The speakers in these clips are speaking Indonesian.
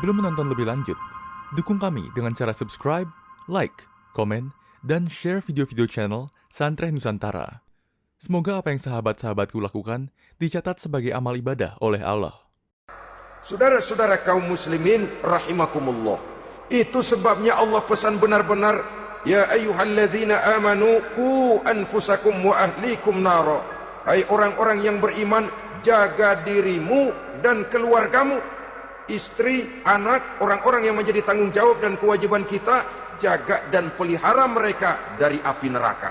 Sebelum menonton lebih lanjut, dukung kami dengan cara subscribe, like, komen, dan share video-video channel Santreh Nusantara. Semoga apa yang sahabat-sahabatku lakukan dicatat sebagai amal ibadah oleh Allah. Saudara-saudara kaum muslimin rahimakumullah. Itu sebabnya Allah pesan benar-benar, ya ayyuhalladzina amanu qu anfusakum wa ahlikum nara. Hai orang-orang yang beriman, jaga dirimu dan keluargamu, istri, anak, orang-orang yang menjadi tanggung jawab dan kewajiban kita, jaga dan pelihara mereka dari api neraka.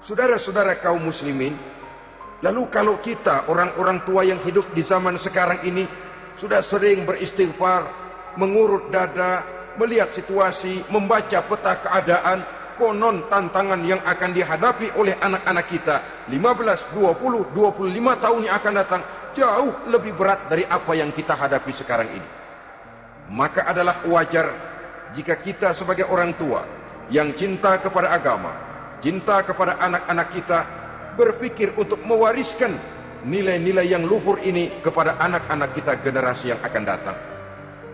Saudara-saudara kaum muslimin, lalu kalau kita orang-orang tua yang hidup di zaman sekarang ini sudah sering beristighfar, mengurut dada, melihat situasi, membaca peta keadaan, konon tantangan yang akan dihadapi oleh anak-anak kita 15, 20, 25 tahun yang akan datang jauh lebih berat dari apa yang kita hadapi sekarang ini. Maka adalah wajar jika kita sebagai orang tua yang cinta kepada agama, cinta kepada anak-anak kita, berpikir untuk mewariskan nilai-nilai yang luhur ini kepada anak-anak kita generasi yang akan datang.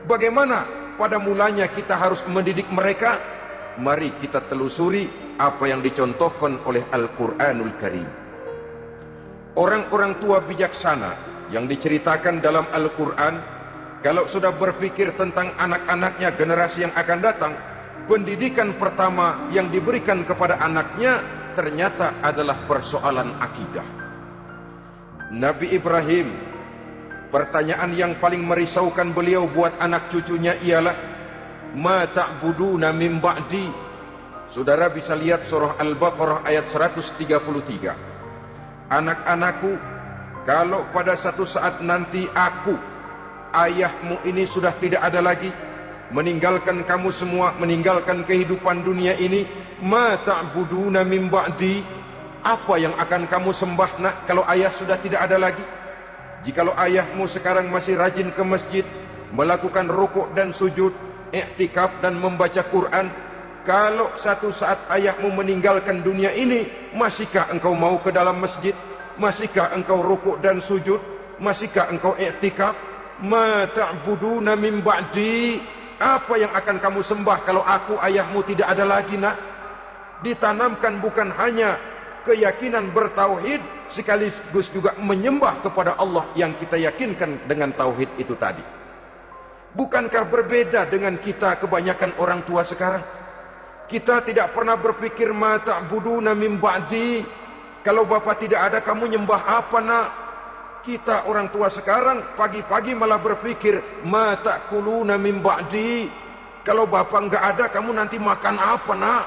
Bagaimana pada mulanya kita harus mendidik mereka? Mari kita telusuri apa yang dicontohkan oleh Al-Quranul Karim. Orang-orang tua bijaksana yang diceritakan dalam Al-Quran, kalau sudah berpikir tentang anak-anaknya generasi yang akan datang, pendidikan pertama yang diberikan kepada anaknya ternyata adalah persoalan akidah. Nabi Ibrahim, pertanyaan yang paling merisaukan beliau buat anak cucunya ialah, ma ta'buduna min ba'di. Saudara bisa lihat surah Al-Baqarah ayat 133. Anak-anakku, kalau pada satu saat nanti aku, ayahmu ini sudah tidak ada lagi, meninggalkan kamu semua, meninggalkan kehidupan dunia ini, ma ta'buduna min ba'di, apa yang akan kamu sembah nak kalau ayah sudah tidak ada lagi? Jikalau ayahmu sekarang masih rajin ke masjid, melakukan rukuk dan sujud, i'tikaf dan membaca Quran, kalau satu saat ayahmu meninggalkan dunia ini, masihkah engkau mau ke dalam masjid? Masihkah engkau rukuk dan sujud? Masihkah engkau i'tikaf? Ma ta'buduna min ba'di, apa yang akan kamu sembah kalau aku ayahmu tidak ada lagi nak? Ditanamkan bukan hanya keyakinan bertauhid, sekaligus juga menyembah kepada Allah yang kita yakinkan dengan tauhid itu tadi. Bukankah berbeda dengan kita kebanyakan orang tua sekarang? Kita tidak pernah berpikir ma ta'buduna min ba'di, kalau bapak tidak ada kamu nyembah apa nak? Kita orang tua sekarang pagi-pagi malah berpikir ma ta'kuluna min ba'di, kalau bapak enggak ada kamu nanti makan apa nak?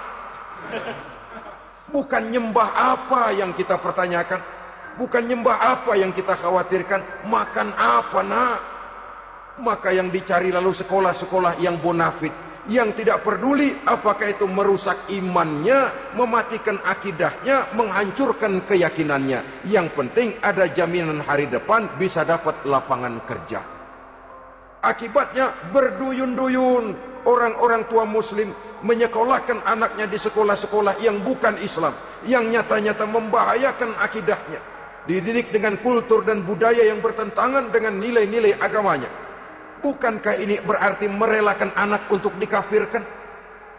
Bukan nyembah apa yang kita pertanyakan, bukan nyembah apa yang kita khawatirkan, makan apa nak? Maka yang dicari lalu sekolah-sekolah yang bonafit, yang tidak peduli apakah itu merusak imannya, mematikan akidahnya, menghancurkan keyakinannya. Yang penting ada jaminan hari depan bisa dapat lapangan kerja. Akibatnya berduyun-duyun orang-orang tua muslim menyekolahkan anaknya di sekolah-sekolah yang bukan Islam, yang nyata-nyata membahayakan akidahnya, dididik dengan kultur dan budaya yang bertentangan dengan nilai-nilai agamanya. Bukankah ini berarti merelakan anak untuk dikafirkan?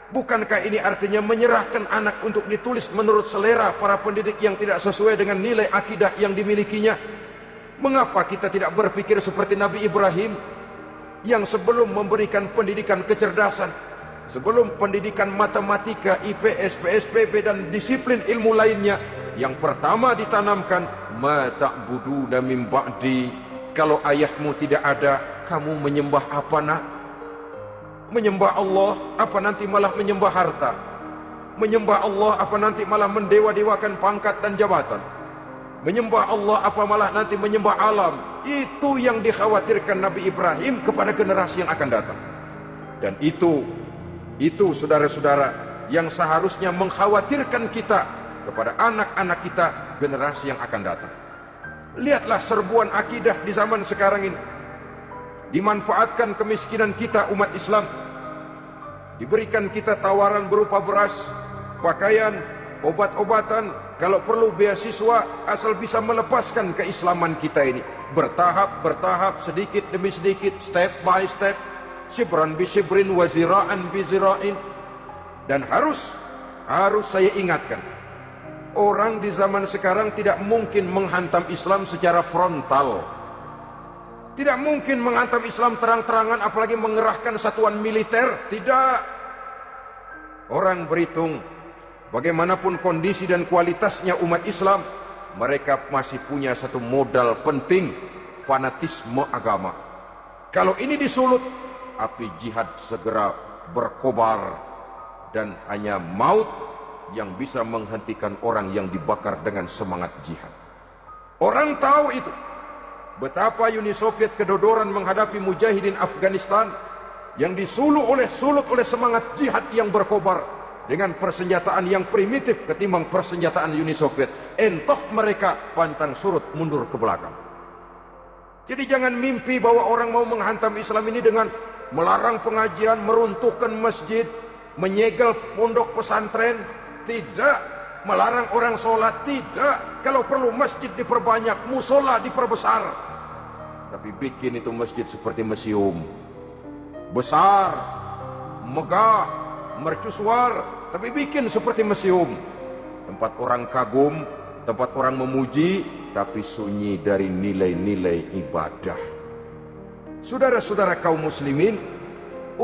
Bukankah ini artinya menyerahkan anak untuk ditulis menurut selera para pendidik yang tidak sesuai dengan nilai akidah yang dimilikinya? Mengapa kita tidak berpikir seperti Nabi Ibrahim, yang sebelum memberikan pendidikan kecerdasan, sebelum pendidikan matematika, IPS, PSBB dan disiplin ilmu lainnya, yang pertama ditanamkan ma ta'buduna min ba'di, kalau ayahmu tidak ada kamu menyembah apa nak? Menyembah Allah apa nanti malah menyembah harta? Menyembah Allah apa nanti malah mendewa-dewakan pangkat dan jabatan? Menyembah Allah apa malah nanti menyembah alam? Itu yang dikhawatirkan Nabi Ibrahim kepada generasi yang akan datang. Dan itu saudara-saudara yang seharusnya mengkhawatirkan kita kepada anak-anak kita generasi yang akan datang. Lihatlah serbuan akidah di zaman sekarang ini. Dimanfaatkan kemiskinan kita umat Islam, diberikan kita tawaran berupa beras, pakaian, obat-obatan, kalau perlu beasiswa, asal bisa melepaskan keislaman kita ini. Bertahap, sedikit demi sedikit, step by step, shibran bi shibrin wa zira'an bi zira'in. Dan harus saya ingatkan, orang di zaman sekarang tidak mungkin menghantam Islam secara frontal. Tidak mungkin menghantam Islam terang-terangan, apalagi mengerahkan satuan militer. Tidak. Orang berhitung, bagaimanapun kondisi dan kualitasnya umat Islam, mereka masih punya satu modal penting, fanatisme agama. Kalau ini disulut, api jihad segera berkobar, dan hanya maut yang bisa menghentikan orang yang dibakar dengan semangat jihad. Orang tahu itu. Betapa Uni Soviet kedodoran menghadapi mujahidin Afghanistan yang disulut oleh semangat jihad yang berkobar dengan persenjataan yang primitif ketimbang persenjataan Uni Soviet. Entah mereka pantang surut mundur ke belakang. Jadi jangan mimpi bahwa orang mau menghantam Islam ini dengan melarang pengajian, meruntuhkan masjid, menyegel pondok pesantren. Tidak. Melarang orang sholat. Tidak. Kalau perlu masjid diperbanyak, musola diperbesar. Tapi bikin itu masjid seperti museum. Besar, megah, mercusuar, tapi bikin seperti museum. Tempat orang kagum, tempat orang memuji, tapi sunyi dari nilai-nilai ibadah. Saudara-saudara kaum muslimin,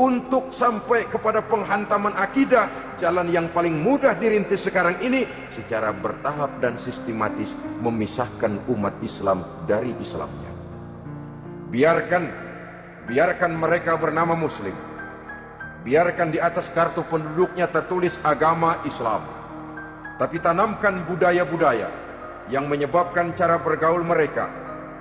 untuk sampai kepada penghantaman akidah, jalan yang paling mudah dirintis sekarang ini secara bertahap dan sistematis memisahkan umat Islam dari Islamnya. Biarkan mereka bernama Muslim. Biarkan di atas kartu penduduknya tertulis agama Islam. Tapi tanamkan budaya-budaya yang menyebabkan cara bergaul mereka,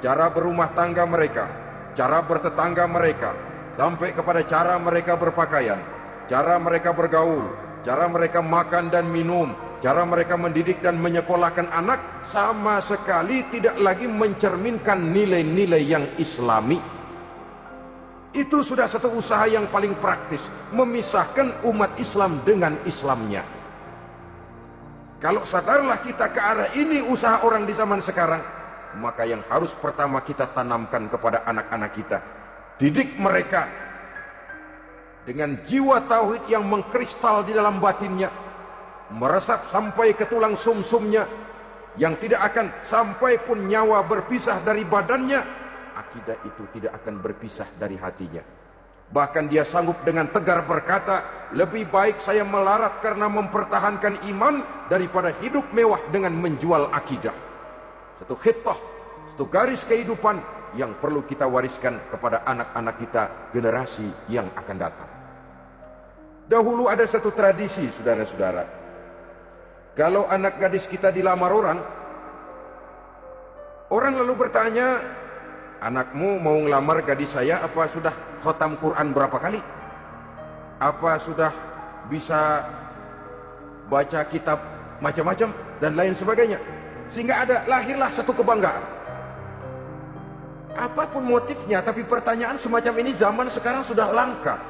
cara berumah tangga mereka, cara bertetangga mereka, sampai kepada cara mereka berpakaian, cara mereka bergaul, cara mereka makan dan minum, cara mereka mendidik dan menyekolahkan anak, sama sekali tidak lagi mencerminkan nilai-nilai yang Islami. Itu sudah satu usaha yang paling praktis, memisahkan umat Islam dengan Islamnya. Kalau sadarlah kita ke arah ini usaha orang di zaman sekarang, maka yang harus pertama kita tanamkan kepada anak-anak kita, didik mereka dengan jiwa tauhid yang mengkristal di dalam batinnya, meresap sampai ke tulang sumsumnya, yang tidak akan sampai pun nyawa berpisah dari badannya, akidah itu tidak akan berpisah dari hatinya. Bahkan dia sanggup dengan tegar berkata, lebih baik saya melarat karena mempertahankan iman daripada hidup mewah dengan menjual akidah. Satu khitah, satu garis kehidupan yang perlu kita wariskan kepada anak-anak kita, generasi yang akan datang. Dahulu ada satu tradisi, saudara-saudara. Kalau anak gadis kita dilamar orang lalu bertanya, anakmu mau ngelamar gadis saya, apa sudah khatam Quran berapa kali? Apa sudah bisa baca kitab macam-macam dan lain sebagainya? Sehingga lahirlah satu kebanggaan. Apapun motifnya, tapi pertanyaan semacam ini zaman sekarang sudah langka.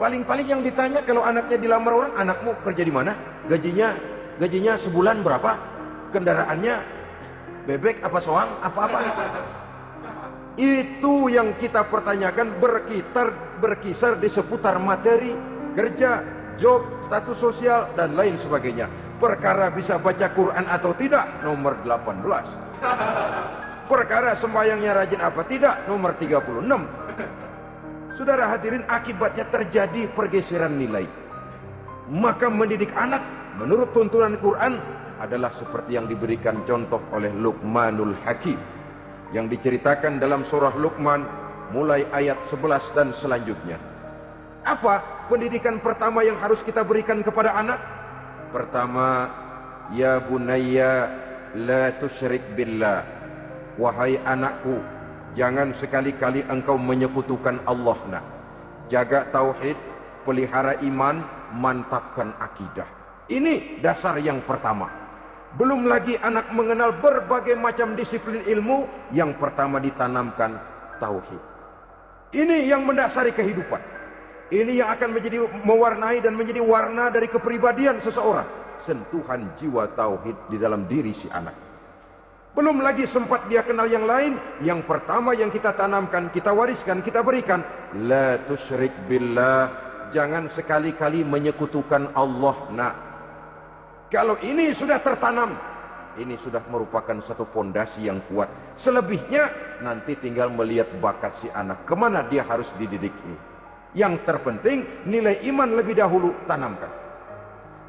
Paling-paling yang ditanya kalau anaknya dilamar orang, anakmu kerja di mana? Gajinya sebulan berapa? Kendaraannya bebek apa soang? Apa-apa? Itu yang kita pertanyakan, berkisar di seputar materi, kerja, job, status sosial, dan lain sebagainya. Perkara bisa baca Quran atau tidak, nomor 18. Perkara sembahyangnya rajin apa tidak, nomor 36. Saudara hadirin, akibatnya terjadi pergeseran nilai. Maka mendidik anak menurut tuntunan Quran adalah seperti yang diberikan contoh oleh Luqmanul Hakim, yang diceritakan dalam surah Luqman mulai ayat 11 dan selanjutnya. Apa pendidikan pertama yang harus kita berikan kepada anak? Pertama, ya bunayya la tusyrik billah. Wahai anakku, jangan sekali-kali engkau menyekutukan Allah. Jaga tauhid, pelihara iman, mantapkan akidah. Ini dasar yang pertama. Belum lagi anak mengenal berbagai macam disiplin ilmu, yang pertama ditanamkan tauhid. Ini yang mendasari kehidupan. Ini yang akan mewarnai dan menjadi warna dari kepribadian seseorang. sentuhan jiwa tauhid di dalam diri si anak. Belum lagi sempat dia kenal yang lain. Yang pertama yang kita tanamkan, kita wariskan, kita berikan, la tusyrik billah, jangan sekali-kali menyekutukan Allah. Nah, kalau ini sudah tertanam, ini sudah merupakan satu fondasi yang kuat. Selebihnya nanti tinggal melihat bakat si anak, kemana dia harus dididik ini. Yang terpenting nilai iman lebih dahulu tanamkan.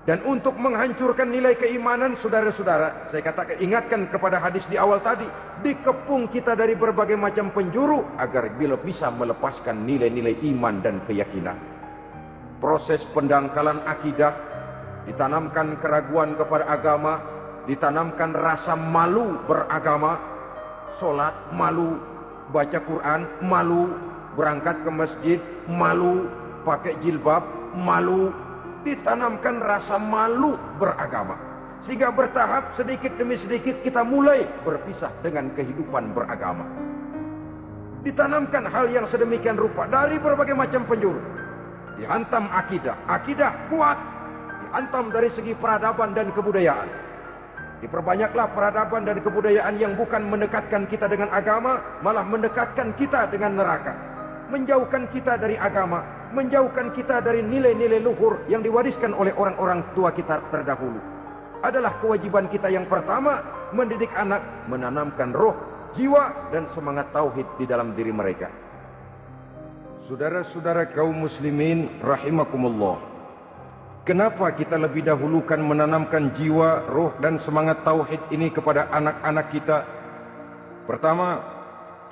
Dan untuk menghancurkan nilai keimanan, saudara-saudara, saya katakan, ingatkan kepada hadis di awal tadi, dikepung kita dari berbagai macam penjuru agar bila bisa melepaskan nilai-nilai iman dan keyakinan. Proses pendangkalan akidah, ditanamkan keraguan kepada agama, ditanamkan rasa malu beragama, sholat malu, baca Quran malu, berangkat ke masjid malu, pakai jilbab malu, ditanamkan rasa malu beragama. Sehingga bertahap sedikit demi sedikit kita mulai berpisah dengan kehidupan beragama. Ditanamkan hal yang sedemikian rupa dari berbagai macam penjuru. Dihantam akidah, akidah kuat. Dihantam dari segi peradaban dan kebudayaan. Diperbanyaklah peradaban dan kebudayaan yang bukan mendekatkan kita dengan agama, malah mendekatkan kita dengan neraka. Menjauhkan kita dari agama, menjauhkan kita dari nilai-nilai luhur yang diwariskan oleh orang-orang tua kita terdahulu. Adalah kewajiban kita yang pertama, mendidik anak, menanamkan roh, jiwa, dan semangat tauhid di dalam diri mereka. Saudara-saudara kaum muslimin rahimakumullah, kenapa kita lebih dahulukan menanamkan jiwa, roh, dan semangat tauhid ini kepada anak-anak kita? Pertama,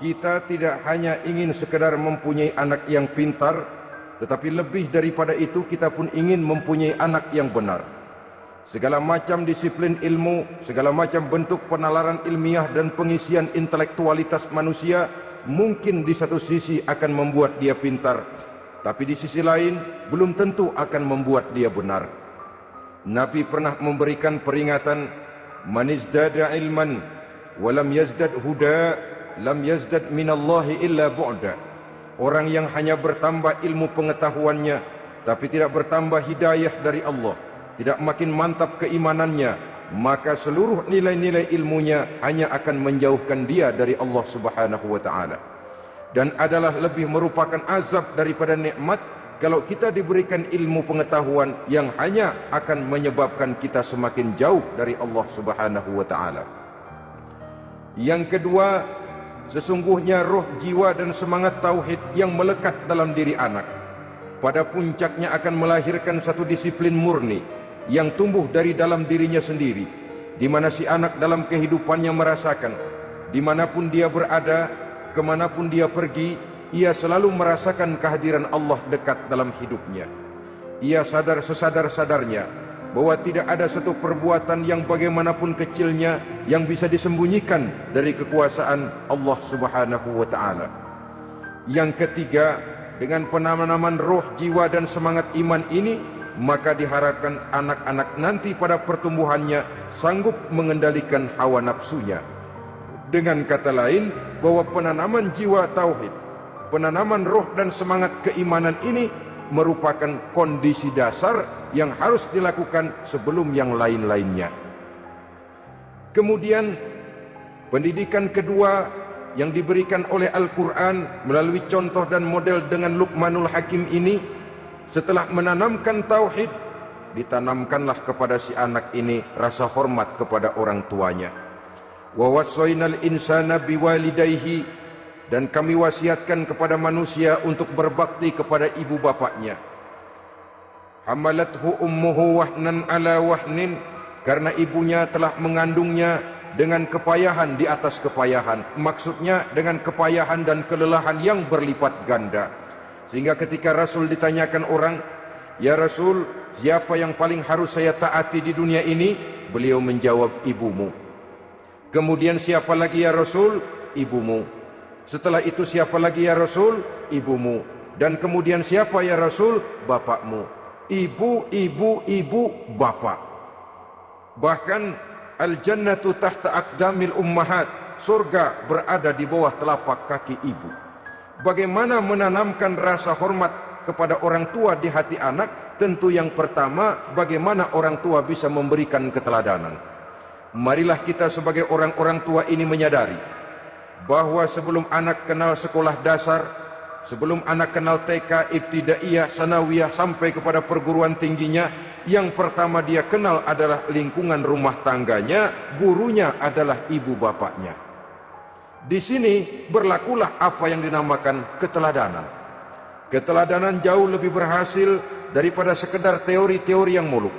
kita tidak hanya ingin sekedar mempunyai anak yang pintar, tetapi lebih daripada itu kita pun ingin mempunyai anak yang benar. Segala macam disiplin ilmu, segala macam bentuk penalaran ilmiah dan pengisian intelektualitas manusia mungkin di satu sisi akan membuat dia pintar, tapi di sisi lain belum tentu akan membuat dia benar. Nabi pernah memberikan peringatan, man izdada ilman walam yazdad huda lam yazdad minallahi illa bu'da. Orang yang hanya bertambah ilmu pengetahuannya tapi tidak bertambah hidayah dari Allah, tidak makin mantap keimanannya, maka seluruh nilai-nilai ilmunya hanya akan menjauhkan dia dari Allah Subhanahu wa taala. Dan adalah lebih merupakan azab daripada nikmat kalau kita diberikan ilmu pengetahuan yang hanya akan menyebabkan kita semakin jauh dari Allah Subhanahu wa taala. Yang kedua, sesungguhnya roh, jiwa, dan semangat tauhid yang melekat dalam diri anak pada puncaknya akan melahirkan satu disiplin murni yang tumbuh dari dalam dirinya sendiri, di mana si anak dalam kehidupannya merasakan dimanapun dia berada, kemanapun dia pergi, ia selalu merasakan kehadiran Allah dekat dalam hidupnya. Ia sadar sesadar-sadarnya bahwa tidak ada satu perbuatan yang bagaimanapun kecilnya yang bisa disembunyikan dari kekuasaan Allah Subhanahu wa taala. Yang ketiga, dengan penanaman roh, jiwa, dan semangat iman ini, maka diharapkan anak-anak nanti pada pertumbuhannya sanggup mengendalikan hawa nafsunya. Dengan kata lain, bahwa penanaman jiwa tauhid, penanaman roh dan semangat keimanan ini merupakan kondisi dasar yang harus dilakukan sebelum yang lain-lainnya. Kemudian pendidikan kedua yang diberikan oleh Al-Quran melalui contoh dan model dengan Luqmanul Hakim ini, setelah menanamkan tauhid, ditanamkanlah kepada si anak ini rasa hormat kepada orang tuanya. Wa wassaynal insana biwalidayhi, dan kami wasiatkan kepada manusia untuk berbakti kepada ibu bapaknya. Hamalathu ummuhu wahnan ala wahnin, karena ibunya telah mengandungnya dengan kepayahan di atas kepayahan. Maksudnya dengan kepayahan dan kelelahan yang berlipat ganda. Sehingga ketika Rasul ditanyakan orang, ya Rasul, siapa yang paling harus saya taati di dunia ini? Beliau menjawab, ibumu. Kemudian siapa lagi ya Rasul? Ibumu. Setelah itu siapa lagi ya Rasul? Ibumu. Dan kemudian siapa ya Rasul? Bapakmu. Ibu, ibu, ibu, bapak. Bahkan al-jannatu tahta aqdamil ummahat, surga berada di bawah telapak kaki ibu. Bagaimana menanamkan rasa hormat kepada orang tua di hati anak? Tentu yang pertama, bagaimana orang tua bisa memberikan keteladanan. Marilah kita sebagai orang-orang tua ini menyadari bahwa sebelum anak kenal sekolah dasar, sebelum anak kenal TK, ibtidaiyah, sanawiyah sampai kepada perguruan tingginya, yang pertama dia kenal adalah lingkungan rumah tangganya, gurunya adalah ibu bapaknya. Di sini berlakulah apa yang dinamakan keteladanan. Keteladanan jauh lebih berhasil daripada sekedar teori-teori yang muluk.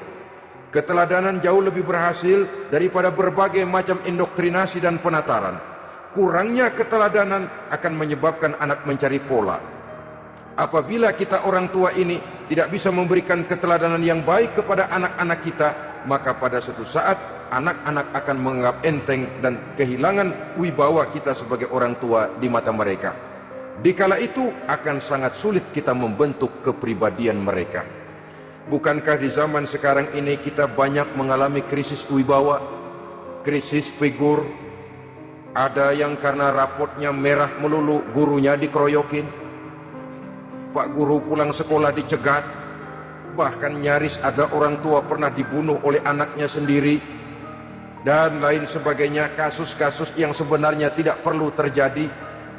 Keteladanan jauh lebih berhasil daripada berbagai macam indoktrinasi dan penataran. Kurangnya keteladanan akan menyebabkan anak mencari pola. Apabila kita orang tua ini tidak bisa memberikan keteladanan yang baik kepada anak-anak kita, maka pada suatu saat anak-anak akan menganggap enteng dan kehilangan wibawa kita sebagai orang tua di mata mereka. Dikala itu akan sangat sulit kita membentuk kepribadian mereka. Bukankah di zaman sekarang ini kita banyak mengalami krisis wibawa, krisis figur? Ada yang karena rapotnya merah melulu, gurunya dikeroyokin. Pak guru pulang sekolah dicegat. Bahkan nyaris ada orang tua pernah dibunuh oleh anaknya sendiri. Dan lain sebagainya, kasus-kasus yang sebenarnya tidak perlu terjadi,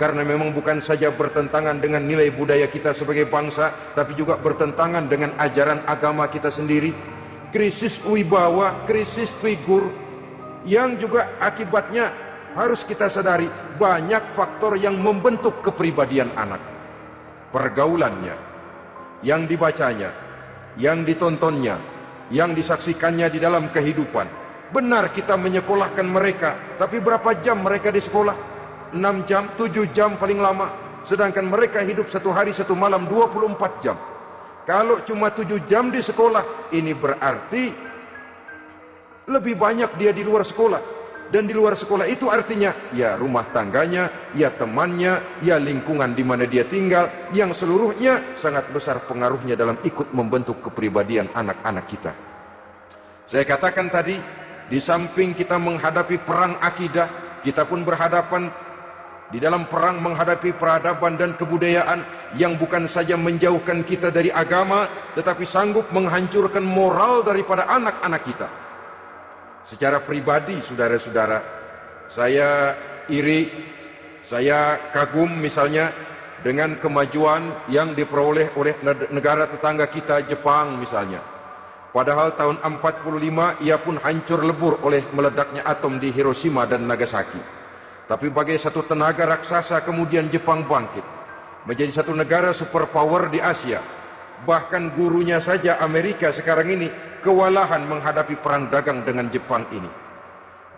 karena memang bukan saja bertentangan dengan nilai budaya kita sebagai bangsa, tapi juga bertentangan dengan ajaran agama kita sendiri. Krisis wibawa, krisis figur, yang juga akibatnya harus kita sadari banyak faktor yang membentuk kepribadian anak. Pergaulannya, yang dibacanya, yang ditontonnya, yang disaksikannya di dalam kehidupan. Benar kita menyekolahkan mereka, tapi berapa jam mereka di sekolah? 6 jam, 7 jam paling lama. Sedangkan mereka hidup satu hari satu malam 24 jam. Kalau cuma 7 jam di sekolah, ini berarti lebih banyak dia di luar sekolah. Dan di luar sekolah itu artinya ya rumah tangganya, ya temannya, ya lingkungan di mana dia tinggal, yang seluruhnya sangat besar pengaruhnya dalam ikut membentuk kepribadian anak-anak kita. Saya katakan tadi, di samping kita menghadapi perang akidah, kita pun berhadapan di dalam perang menghadapi peradaban dan kebudayaan yang bukan saja menjauhkan kita dari agama, tetapi sanggup menghancurkan moral daripada anak-anak kita. Secara pribadi, saudara-saudara, saya iri, saya kagum misalnya dengan kemajuan yang diperoleh oleh negara tetangga kita, Jepang misalnya. Padahal tahun 45 ia pun hancur lebur oleh meledaknya atom di Hiroshima dan Nagasaki. Tapi bagai satu tenaga raksasa kemudian Jepang bangkit menjadi satu negara superpower di Asia. Bahkan gurunya saja Amerika sekarang ini kewalahan menghadapi perang dagang dengan Jepang ini.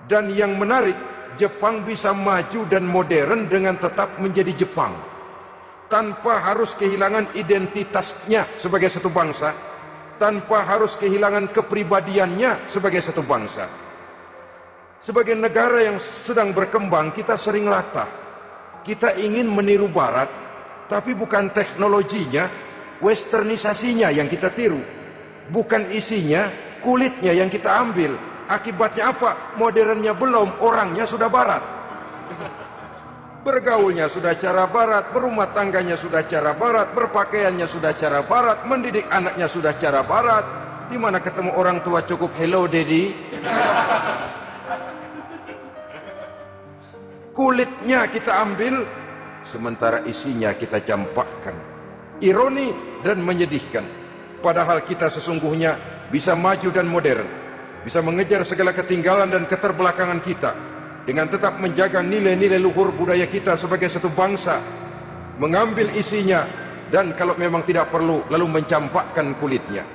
Dan yang menarik, Jepang bisa maju dan modern dengan tetap menjadi Jepang, tanpa harus kehilangan identitasnya sebagai satu bangsa, tanpa harus kehilangan kepribadiannya sebagai satu bangsa. Sebagai negara yang sedang berkembang, kita sering latah. Kita ingin meniru Barat, tapi bukan teknologinya, westernisasinya yang kita tiru. Bukan isinya, kulitnya yang kita ambil. Akibatnya apa? Modernnya belum, orangnya sudah Barat. Bergaulnya sudah cara Barat, berumah tangganya sudah cara Barat, berpakaiannya sudah cara Barat, mendidik anaknya sudah cara Barat. Di mana ketemu orang tua cukup hello daddy. Kulitnya kita ambil, sementara isinya kita campakkan. Ironi dan menyedihkan. Padahal kita sesungguhnya bisa maju dan modern, bisa mengejar segala ketinggalan dan keterbelakangan kita, dengan tetap menjaga nilai-nilai luhur budaya kita sebagai satu bangsa, mengambil isinya, dan kalau memang tidak perlu, lalu mencampakkan kulitnya.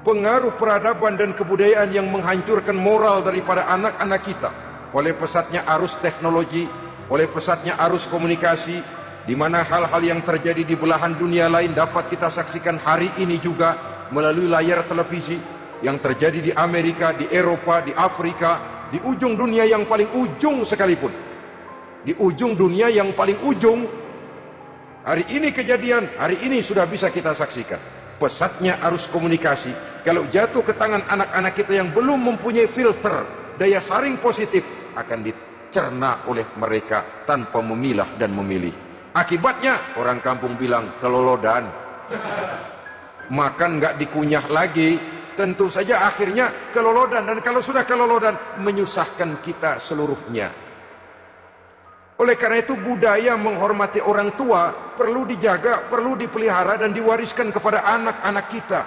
Pengaruh peradaban dan kebudayaan yang menghancurkan moral daripada anak-anak kita, oleh pesatnya arus teknologi, oleh pesatnya arus komunikasi, di mana hal-hal yang terjadi di belahan dunia lain dapat kita saksikan hari ini juga melalui layar televisi, yang terjadi di Amerika, di Eropa, di Afrika, di ujung dunia yang paling ujung sekalipun. Di ujung dunia yang paling ujung, hari ini kejadian, hari ini sudah bisa kita saksikan. Pesatnya arus komunikasi, kalau jatuh ke tangan anak-anak kita yang belum mempunyai filter, daya saring positif, akan dicerna oleh mereka tanpa memilah dan memilih. Akibatnya orang kampung bilang kelolodan. makan nggak dikunyah lagi, tentu saja akhirnya kelolodan, dan kalau sudah kelolodan menyusahkan kita seluruhnya. Oleh karena itu budaya menghormati orang tua perlu dijaga, perlu dipelihara dan diwariskan kepada anak-anak kita.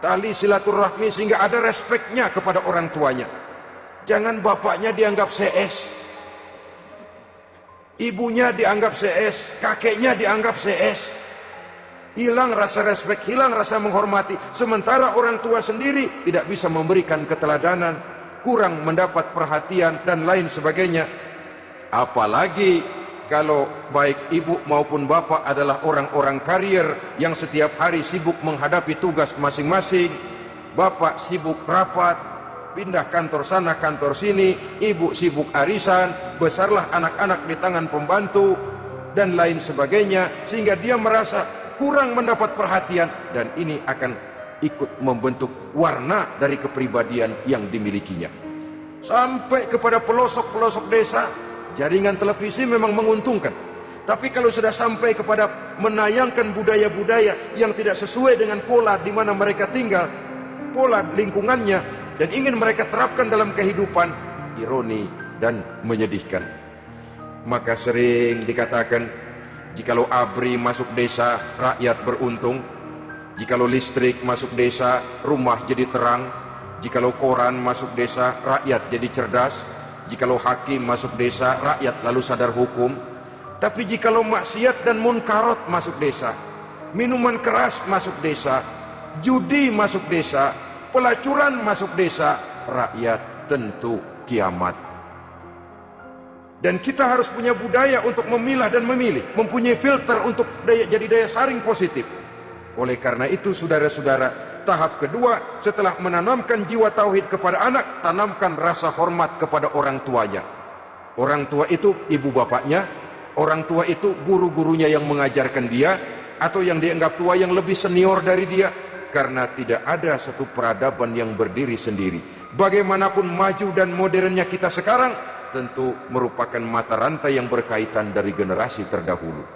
Tali silaturahmi sehingga ada respeknya kepada orang tuanya. Jangan bapaknya dianggap CS, ibunya dianggap CS, kakeknya dianggap CS. Hilang rasa respek, hilang rasa menghormati. Sementara orang tua sendiri tidak bisa memberikan keteladanan, kurang mendapat perhatian dan lain sebagainya. Apalagi kalau baik ibu maupun bapak adalah orang-orang karier yang setiap hari sibuk menghadapi tugas masing-masing. Bapak sibuk rapat, pindah kantor sana kantor sini, ibu sibuk arisan, besarlah anak-anak di tangan pembantu dan lain sebagainya, sehingga dia merasa kurang mendapat perhatian, dan ini akan ikut membentuk warna dari kepribadian yang dimilikinya. Sampai kepada pelosok-pelosok desa, jaringan televisi memang menguntungkan. Tapi kalau sudah sampai kepada menayangkan budaya-budaya yang tidak sesuai dengan pola di mana mereka tinggal, pola lingkungannya, dan ingin mereka terapkan dalam kehidupan, ironi dan menyedihkan. Maka sering dikatakan, jikalau ABRI masuk desa, rakyat beruntung. Jikalau listrik masuk desa, rumah jadi terang. Jikalau koran masuk desa, rakyat jadi cerdas. Jikalau hakim masuk desa, rakyat lalu sadar hukum. Tapi jikalau maksiat dan munkarat masuk desa, minuman keras masuk desa, judi masuk desa, pelacuran masuk desa, rakyat tentu kiamat. Dan kita harus punya budaya untuk memilah dan memilih, mempunyai filter untuk jadi daya saring positif. Oleh karena itu saudara-saudara, tahap kedua setelah menanamkan jiwa tauhid kepada anak, tanamkan rasa hormat kepada orang tuanya. Orang tua itu ibu bapaknya, orang tua itu guru-gurunya yang mengajarkan dia, atau yang dianggap tua yang lebih senior dari dia. Karena tidak ada satu peradaban yang berdiri sendiri. Bagaimanapun maju dan modernnya kita sekarang, tentu merupakan mata rantai yang berkaitan dari generasi terdahulu.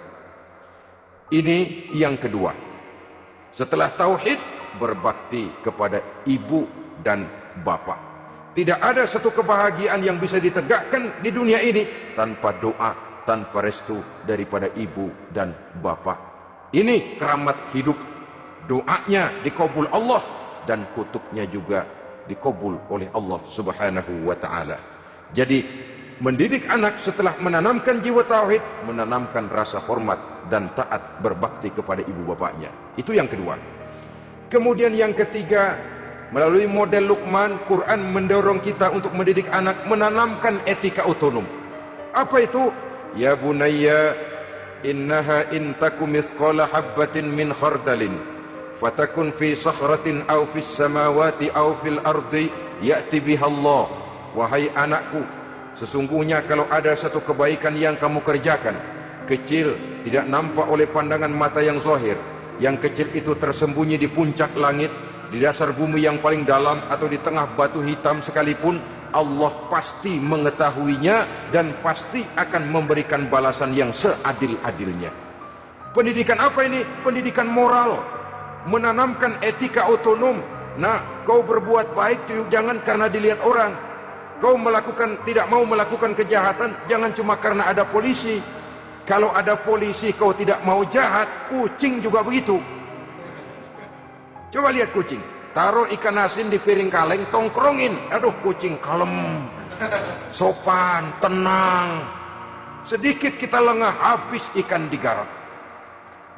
Ini yang kedua. Setelah tauhid, berbakti kepada ibu dan bapak. Tidak ada satu kebahagiaan yang bisa ditegakkan di dunia ini tanpa doa, tanpa restu daripada ibu dan bapak. Ini keramat hidup. Doanya dikabul Allah dan kutuknya juga dikabul oleh Allah Subhanahu wa taala. Jadi mendidik anak setelah menanamkan jiwa tauhid, menanamkan rasa hormat dan taat berbakti kepada ibu bapaknya. Itu yang kedua. Kemudian yang ketiga, melalui model Luqman, Quran mendorong kita untuk mendidik anak, menanamkan etika otonom. Apa itu? Ya bunayya, innaha in takum mithqala habbatin min khardalin fatakun fi sakhratin aw fis samawati aw fil ardi ya'ti biha Allah. Wahai anakku, sesungguhnya kalau ada satu kebaikan yang kamu kerjakan, kecil, tidak nampak oleh pandangan mata yang zahir, yang kecil itu tersembunyi di puncak langit, di dasar bumi yang paling dalam, atau di tengah batu hitam sekalipun, Allah pasti mengetahuinya dan pasti akan memberikan balasan yang seadil-adilnya. Pendidikan apa ini? Pendidikan moral, menanamkan etika otonom. Nah, kau berbuat baik jangan karena dilihat orang. Kau tidak mau melakukan kejahatan, jangan cuma karena ada polisi. Kalau ada polisi kau tidak mau jahat, kucing juga begitu. Coba lihat kucing, taruh ikan asin di piring kaleng, tongkrongin. Aduh, kucing kalem, sopan, tenang. Sedikit kita lengah, habis ikan digarap.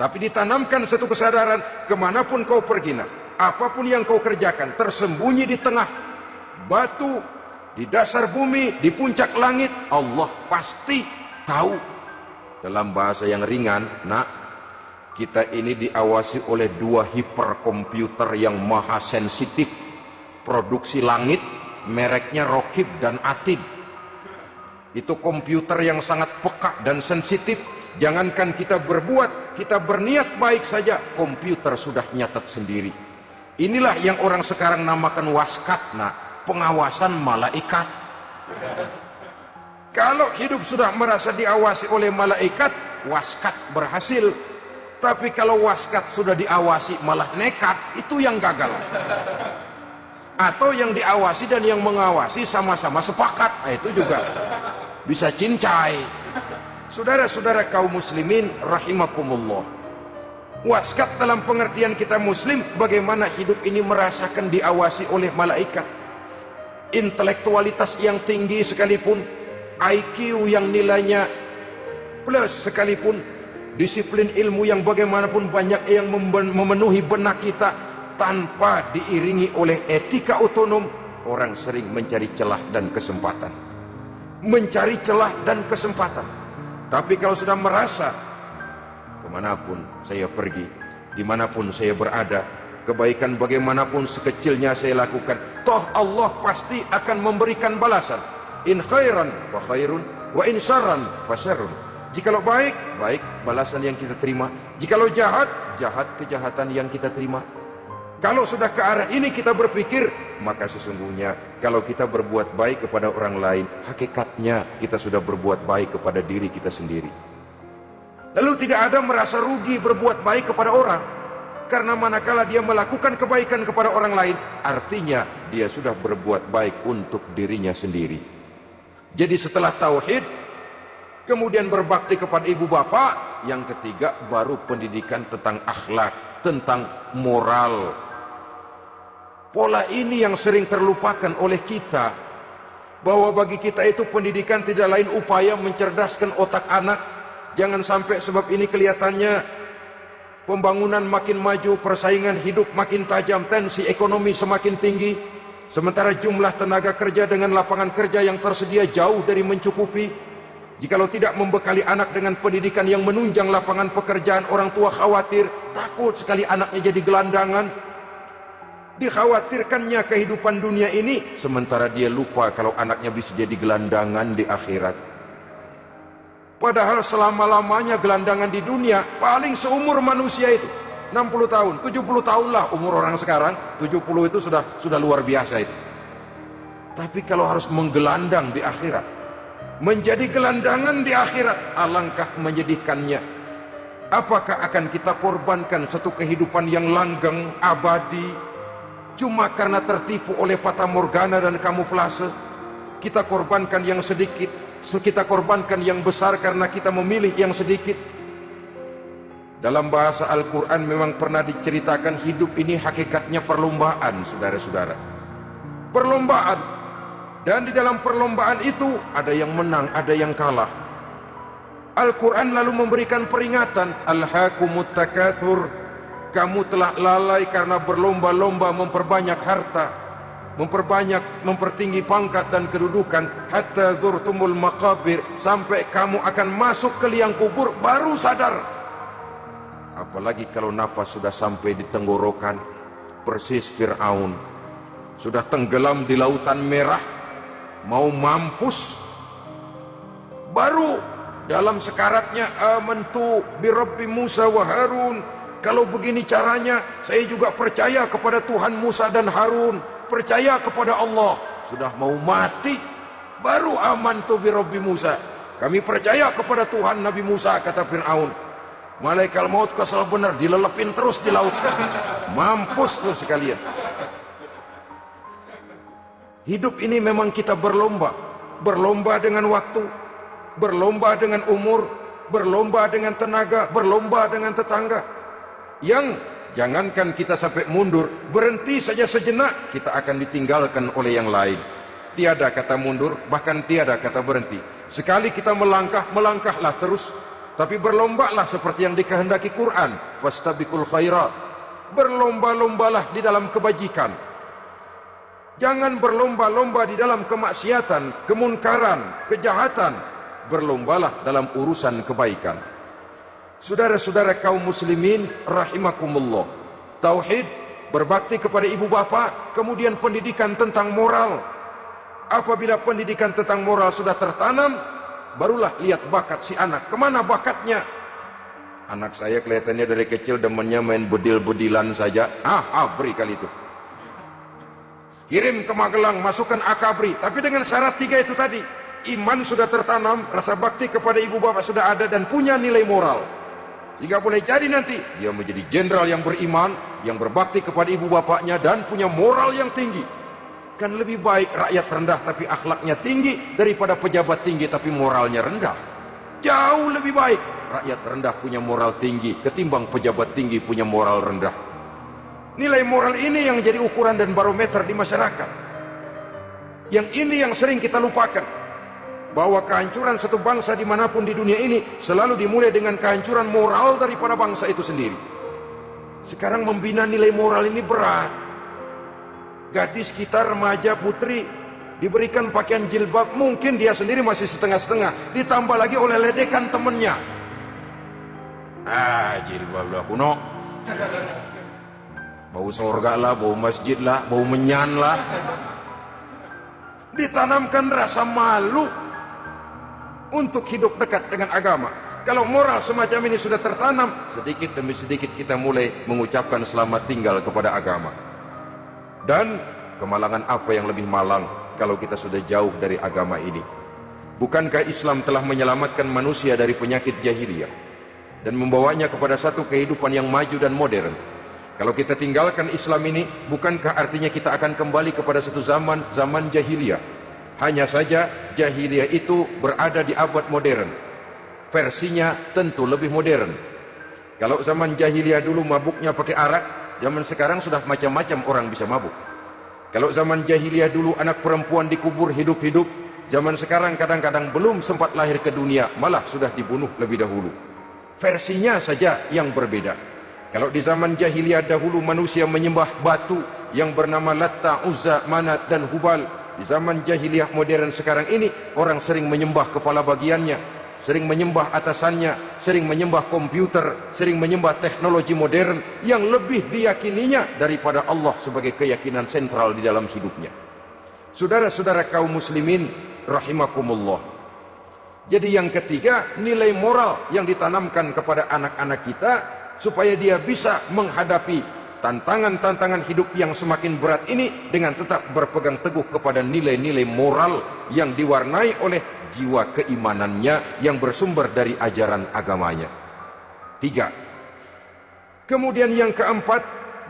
Tapi ditanamkan satu kesadaran, kemanapun kau pergi, apapun yang kau kerjakan, tersembunyi di tengah batu, di dasar bumi, di puncak langit, Allah pasti tahu. Dalam bahasa yang ringan, kita ini diawasi oleh dua hiperkomputer yang maha sensitif. Produksi langit, mereknya Rokib dan Atid. Itu komputer yang sangat peka dan sensitif. Jangankan kita berbuat, kita berniat baik saja, komputer sudah nyatat sendiri. Inilah yang orang sekarang namakan waskat, pengawasan malaikat. Kalau hidup sudah merasa diawasi oleh malaikat, waskat berhasil. Tapi kalau waskat sudah diawasi malah nekat, itu yang gagal. Atau yang diawasi dan yang mengawasi sama-sama sepakat, nah, itu juga bisa cincai. Saudara-saudara kaum muslimin rahimakumullah, waskat dalam pengertian kita muslim, bagaimana hidup ini merasakan diawasi oleh malaikat. Intelektualitas yang tinggi sekalipun, IQ yang nilainya plus sekalipun, disiplin ilmu yang bagaimanapun banyak yang memenuhi benak kita, tanpa diiringi oleh etika otonom, orang sering mencari celah dan kesempatan. Mencari celah dan kesempatan. Tapi kalau sudah merasa, kemanapun saya pergi, dimanapun saya berada, kebaikan bagaimanapun sekecilnya saya lakukan, toh Allah pasti akan memberikan balasan. In khairan fa khairun, wa in syarran fa syarrun. Jikalau baik, baik balasan yang kita terima. Jikalau jahat, jahat kejahatan yang kita terima. Kalau sudah ke arah ini kita berpikir, maka sesungguhnya kalau kita berbuat baik kepada orang lain, hakikatnya kita sudah berbuat baik kepada diri kita sendiri. Lalu tidak ada merasa rugi berbuat baik kepada orang, karena manakala dia melakukan kebaikan kepada orang lain, artinya dia sudah berbuat baik untuk dirinya sendiri. Jadi setelah tauhid, kemudian berbakti kepada ibu bapak, yang ketiga baru pendidikan tentang akhlak, tentang moral. Pola ini yang sering terlupakan oleh kita, bahwa bagi kita itu pendidikan tidak lain upaya mencerdaskan otak anak. Jangan sampai sebab ini kelihatannya pembangunan makin maju, persaingan hidup makin tajam, tensi ekonomi semakin tinggi, sementara jumlah tenaga kerja dengan lapangan kerja yang tersedia jauh dari mencukupi. Jikalau tidak membekali anak dengan pendidikan yang menunjang lapangan pekerjaan, orang tua khawatir, takut sekali anaknya jadi gelandangan. Dikhawatirkannya kehidupan dunia ini, sementara dia lupa kalau anaknya bisa jadi gelandangan di akhirat. Padahal selama-lamanya gelandangan di dunia paling seumur manusia itu 60 tahun, 70 tahun lah umur orang sekarang. 70 itu sudah luar biasa itu. Tapi kalau harus menggelandang di akhirat, menjadi gelandangan di akhirat, alangkah menyedihkannya. Apakah akan kita korbankan satu kehidupan yang langgeng, abadi, cuma karena tertipu oleh fata morgana dan kamuflase? Kita korbankan yang sedikit, kita korbankan yang besar karena kita memilih yang sedikit. Dalam bahasa Al-Quran memang pernah diceritakan hidup ini hakikatnya perlombaan, saudara-saudara. Perlombaan. Dan di dalam perlombaan itu ada yang menang, ada yang kalah. Al-Quran lalu memberikan peringatan, Alhaakumut takatsur, kamu telah lalai karena berlomba-lomba memperbanyak harta, mempertinggi pangkat dan kedudukan, hatta zurtumul maqabir, sampai kamu akan masuk ke liang kubur baru sadar. Apalagi kalau nafas sudah sampai di tenggorokan, persis Fir'aun, sudah tenggelam di lautan merah, mau mampus, baru dalam sekaratnya, amantu birabbi Musa wa Harun, kalau begini caranya saya juga percaya kepada Tuhan Musa dan Harun, percaya kepada Allah. Sudah mau mati baru amantu birabbi Musa, kami percaya kepada Tuhan Nabi Musa, kata Fir'aun. Malaikat maut kesal benar, dilelepin terus di laut, mampus tuh sekalian. Hidup ini memang kita berlomba, berlomba dengan waktu, berlomba dengan umur, berlomba dengan tenaga, berlomba dengan tetangga. Yang jangankan kita sampai mundur, berhenti saja sejenak, kita akan ditinggalkan oleh yang lain. Tiada kata mundur, bahkan tiada kata berhenti. Sekali kita melangkah, melangkahlah terus. Tapi berlombalah seperti yang dikehendaki Quran, fastabiqul khairat, berlomba-lombalah di dalam kebajikan. Jangan berlomba-lomba di dalam kemaksiatan, kemunkaran, kejahatan. Berlombalah dalam urusan kebaikan. Saudara-saudara kaum muslimin rahimakumullah, tauhid, berbakti kepada ibu bapa, kemudian pendidikan tentang moral. Apabila pendidikan tentang moral sudah tertanam, barulah lihat bakat si anak, kemana bakatnya. Anak saya kelihatannya dari kecil demennya main bedil-bedilan saja, abri kali itu, kirim ke Magelang, masukkan akabri. Tapi dengan syarat 3 itu tadi, iman sudah tertanam, rasa bakti kepada ibu bapak sudah ada, dan punya nilai moral. Hingga boleh jadi nanti dia menjadi jenderal yang beriman, yang berbakti kepada ibu bapaknya dan punya moral yang tinggi. Kan lebih baik rakyat rendah tapi akhlaknya tinggi daripada pejabat tinggi tapi moralnya rendah. Jauh lebih baik rakyat rendah punya moral tinggi ketimbang pejabat tinggi punya moral rendah. Nilai moral ini yang jadi ukuran dan barometer di masyarakat. Yang ini yang sering kita lupakan, bahwa kehancuran satu bangsa dimanapun di dunia ini selalu dimulai dengan kehancuran moral daripada bangsa itu sendiri. Sekarang membina nilai moral ini berat. Gadis kita, remaja, putri diberikan pakaian jilbab, mungkin dia sendiri masih setengah-setengah, ditambah lagi oleh ledekan temennya. Jilbab lah kuno, bau sorga lah, bau masjid lah, bau menyan lah. Ditanamkan rasa malu untuk hidup dekat dengan agama. Kalau moral semacam ini sudah tertanam, sedikit demi sedikit kita mulai mengucapkan selamat tinggal kepada agama. Dan kemalangan apa yang lebih malang kalau kita sudah jauh dari agama ini? Bukankah Islam telah menyelamatkan manusia dari penyakit jahiliyah dan membawanya kepada satu kehidupan yang maju dan modern? Kalau kita tinggalkan Islam ini, bukankah artinya kita akan kembali kepada satu zaman jahiliyah? Hanya saja jahiliyah itu berada di abad modern. Versinya tentu lebih modern. Kalau zaman jahiliyah dulu mabuknya pakai arak, zaman sekarang sudah macam-macam orang bisa mabuk. Kalau zaman jahiliyah dulu anak perempuan dikubur hidup-hidup, zaman sekarang kadang-kadang belum sempat lahir ke dunia, malah sudah dibunuh lebih dahulu. Versinya saja yang berbeda. Kalau di zaman jahiliyah dahulu manusia menyembah batu yang bernama Latta, Uzza, Manat dan Hubal, di zaman jahiliyah modern sekarang ini orang sering menyembah kepala bagiannya, sering menyembah atasannya, sering menyembah komputer, sering menyembah teknologi modern yang lebih diyakininya daripada Allah sebagai keyakinan sentral di dalam hidupnya. Saudara-saudara kaum muslimin rahimakumullah. Jadi yang ketiga, nilai moral yang ditanamkan kepada anak-anak kita supaya dia bisa menghadapi tantangan-tantangan hidup yang semakin berat ini dengan tetap berpegang teguh kepada nilai-nilai moral yang diwarnai oleh jiwa keimanannya yang bersumber dari ajaran agamanya. 3. Kemudian yang keempat,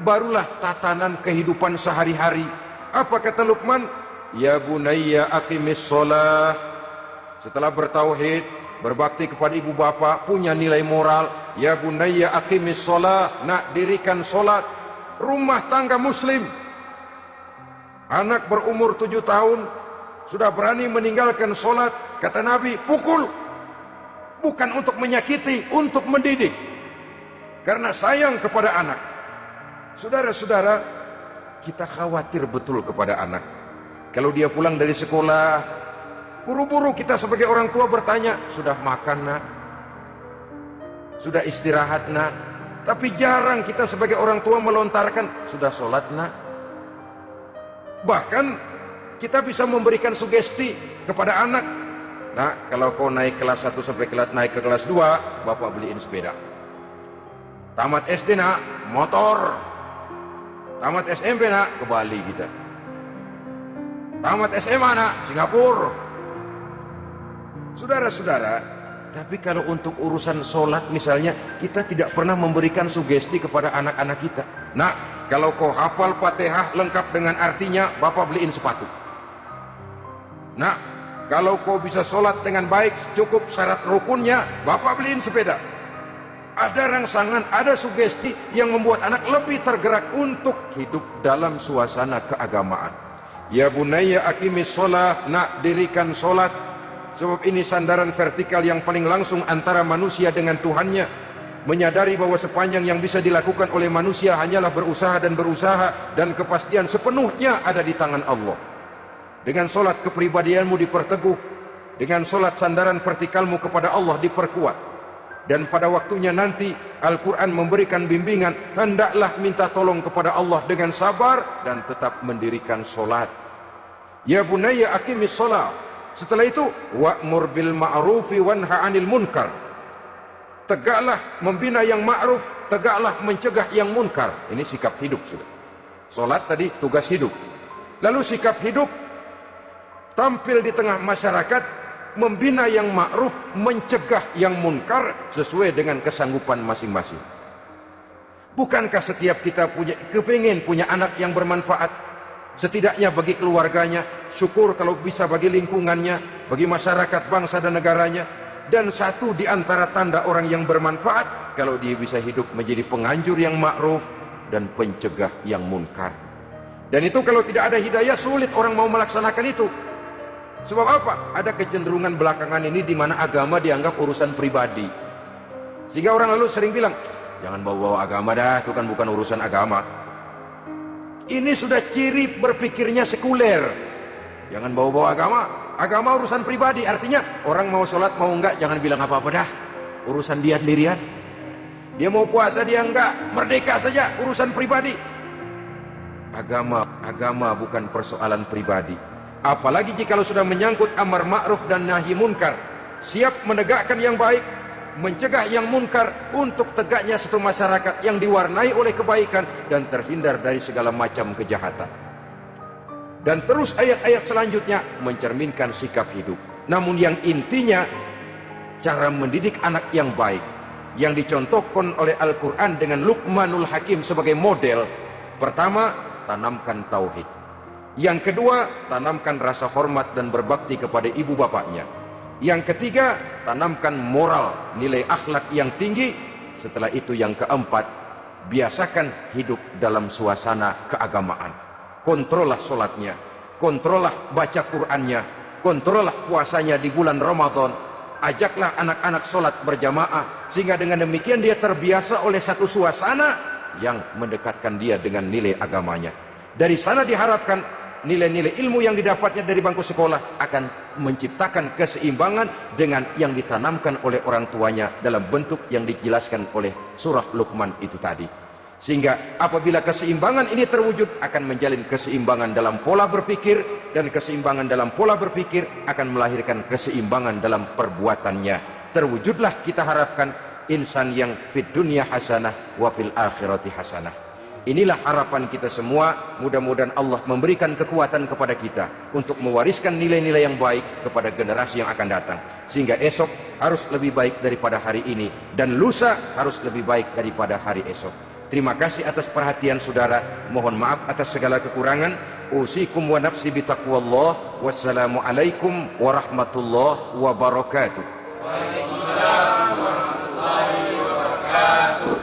barulah tatanan kehidupan sehari-hari. Apa kata Luqman? Ya bunayya aqimis shalah. Setelah bertauhid, berbakti kepada ibu bapa, punya nilai moral. Ya bunayya aqimis shalah, nak dirikan solat. Rumah tangga muslim, anak berumur 7 tahun sudah berani meninggalkan solat, kata Nabi, pukul. Bukan untuk menyakiti, untuk mendidik, karena sayang kepada anak. Saudara-saudara, kita khawatir betul kepada anak. Kalau dia pulang dari sekolah, buru-buru kita sebagai orang tua bertanya, sudah makan nak? Sudah istirahat nak? Tapi jarang kita sebagai orang tua melontarkan, sudah sholat nak? Bahkan kita bisa memberikan sugesti kepada anak. Nah, kalau kau naik kelas 1 sampai naik ke kelas 2, bapak beliin sepeda. Tamat SD nak, motor. Tamat SMP nak, ke Bali kita. Tamat SMA nak, Singapura. Saudara-saudara, tapi kalau untuk urusan sholat misalnya, kita tidak pernah memberikan sugesti kepada anak-anak kita. Nak, kalau kau hafal Fatihah lengkap dengan artinya, bapak beliin sepatu. Nak, kalau kau bisa sholat dengan baik, cukup syarat rukunnya, bapak beliin sepeda. Ada rangsangan, ada sugesti yang membuat anak lebih tergerak untuk hidup dalam suasana keagamaan. Ya bunayya aqimis shalah, nak dirikan sholat. Sebab ini sandaran vertikal yang paling langsung antara manusia dengan Tuhannya. Menyadari bahwa sepanjang yang bisa dilakukan oleh manusia hanyalah berusaha dan kepastian sepenuhnya ada di tangan Allah. Dengan solat kepribadianmu diperteguh, dengan solat sandaran vertikalmu kepada Allah diperkuat. Dan pada waktunya nanti Al-Quran memberikan bimbingan, hendaklah minta tolong kepada Allah dengan sabar dan tetap mendirikan solat. Ya bunayya aqimis shalah. Setelah itu, wa'mur bil ma'rufi wanha 'anil munkar. Tegaklah membina yang ma'ruf, tegaklah mencegah yang munkar. Ini sikap hidup sudah. Salat tadi tugas hidup. Lalu sikap hidup tampil di tengah masyarakat membina yang ma'ruf, mencegah yang munkar sesuai dengan kesanggupan masing-masing. Bukankah setiap kita kepingin punya anak yang bermanfaat, setidaknya bagi keluarganya, syukur kalau bisa bagi lingkungannya, bagi masyarakat, bangsa dan negaranya. Dan satu di antara tanda orang yang bermanfaat, kalau dia bisa hidup menjadi penganjur yang ma'ruf dan pencegah yang munkar. Dan itu kalau tidak ada hidayah, sulit orang mau melaksanakan itu. Sebab apa? Ada kecenderungan belakangan ini di mana agama dianggap urusan pribadi. Sehingga orang lalu sering bilang, jangan bawa-bawa agama dah, itu kan bukan urusan agama. Ini sudah ciri berpikirnya sekuler. Jangan bawa-bawa agama. Agama urusan pribadi, artinya orang mau sholat mau enggak jangan bilang apa-apa dah, urusan dia sendirian. Dia mau puasa dia enggak, merdeka saja, urusan pribadi. Agama bukan persoalan pribadi. Apalagi jika sudah menyangkut amar ma'ruf dan nahi munkar, siap menegakkan yang baik, mencegah yang munkar untuk tegaknya satu masyarakat yang diwarnai oleh kebaikan dan terhindar dari segala macam kejahatan. Dan terus ayat-ayat selanjutnya mencerminkan sikap hidup. Namun yang intinya, cara mendidik anak yang baik yang dicontohkan oleh Al-Quran dengan Luqmanul Hakim sebagai model. Pertama, tanamkan tauhid. Yang kedua, tanamkan rasa hormat dan berbakti kepada ibu bapaknya. Yang ketiga, tanamkan moral, nilai akhlak yang tinggi. Setelah itu yang keempat, biasakan hidup dalam suasana keagamaan. Kontrollah sholatnya, kontrollah baca Qur'annya, kontrollah puasanya di bulan Ramadan. Ajaklah anak-anak sholat berjamaah, sehingga dengan demikian dia terbiasa oleh satu suasana yang mendekatkan dia dengan nilai agamanya. Dari sana diharapkan nilai-nilai ilmu yang didapatnya dari bangku sekolah akan menciptakan keseimbangan dengan yang ditanamkan oleh orang tuanya dalam bentuk yang dijelaskan oleh surah Luqman itu tadi. Sehingga apabila keseimbangan ini terwujud, akan menjalin keseimbangan dalam pola berpikir, dan keseimbangan dalam pola berpikir akan melahirkan keseimbangan dalam perbuatannya. Terwujudlah kita harapkan insan yang fid dunya hasanah wa fil akhirati hasanah. Inilah harapan kita semua. Mudah-mudahan Allah memberikan kekuatan kepada kita untuk mewariskan nilai-nilai yang baik kepada generasi yang akan datang, sehingga esok harus lebih baik daripada hari ini, dan lusa harus lebih baik daripada hari esok. Terima kasih atas perhatian saudara. Mohon maaf atas segala kekurangan. Usikum wa nafsi bitaqwallah. Wassalamualaikum warahmatullahi wabarakatuh. Waalaikumsalam warahmatullahi wabarakatuh.